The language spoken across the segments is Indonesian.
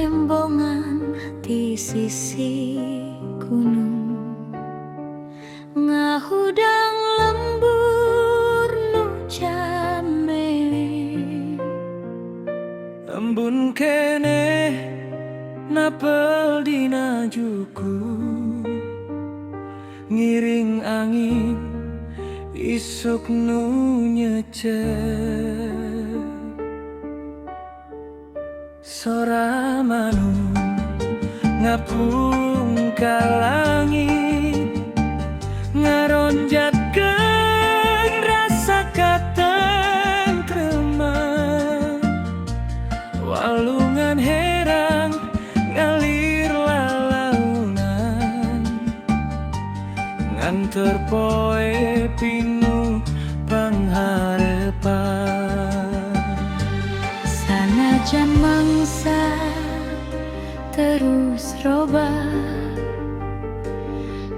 rembongan di sisi gunung, ngahudang lembur nu jame. Embun kene napel dina juku, ngiring angin isuk nu nyecep. Sora manung ngapung ka langit, ngaronjatkeun rasa katentreman. Walungan herang ngalir lalaunan, nganter poe pinu pangharepan. Sanajan mangsa terus robah,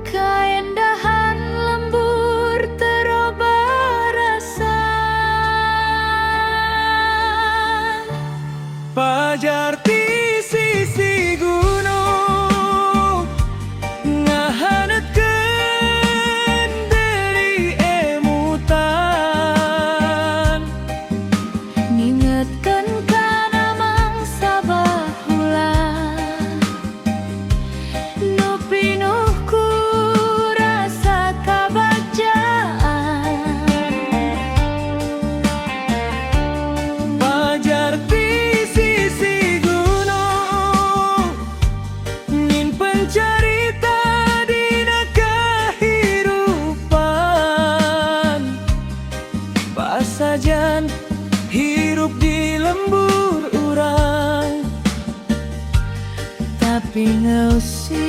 kaendahan lembur terobah rasa. Pajar ti sisi gunung, ngahanetkeun deui emutan, Ngingetkeun kana mangsa baheula nu pinuh ku rasa kabagjaan. pajar ti sisi gunung, nyimpen carita dina kahirupan. Pasajan hirup di lembur urang, Tapi ngeusiku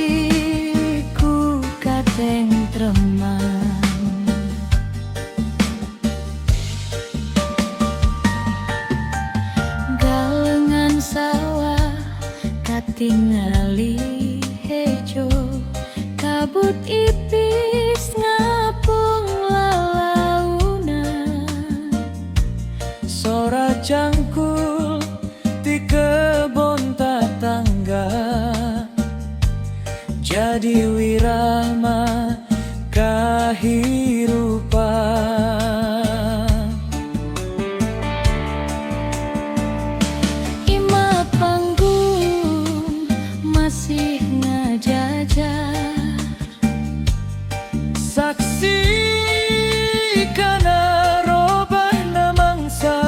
katentreman. Galengan sawah katingali hejo, kabut ipis ngapung lalaunan. sora cangkul di kebon tatangga, jadi wirama kahirupan. Ima panggung masih ngajajar, Saksi kana robahna mangsa,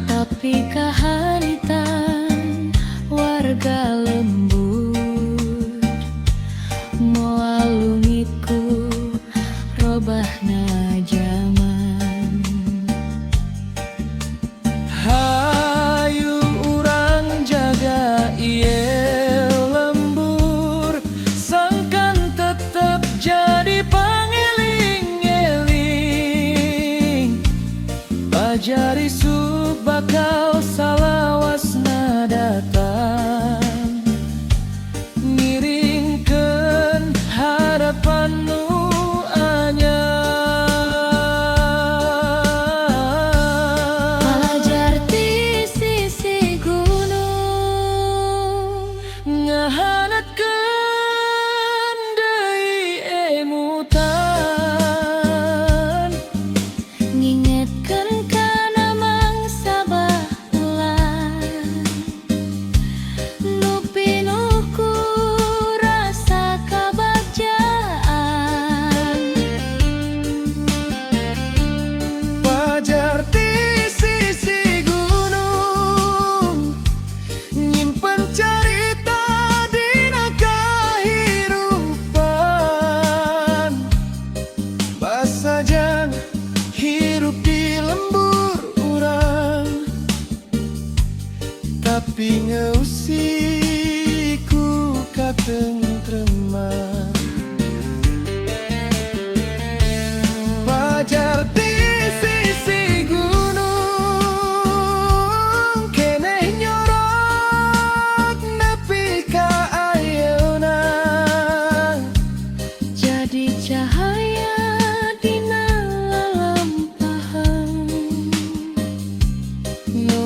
tapi kaharitan warga lembur moal lungitku robahna jaman. hayu urang jaga ieu lembur, sangkan tetep jadi pangeling-eling. Pajar isuk bakal salawasna datang, ngiringkeun harapan nu anyar. Pajar ti sisi gunung, Ngahanatkeun deui emutan, ngingetkeun kana mangsa baheula nu pinuh ku rasa kabagjaan. pajar ti sisi gunung, nyimpen carita dina kahirupan. Pasajan hirup di lembur urang, tapi ngeusiku katentreman. Pajar ti sisi gunung, keneh nyorot nepi ka ayeuna, Jadi cahaya dina lalampahan. nu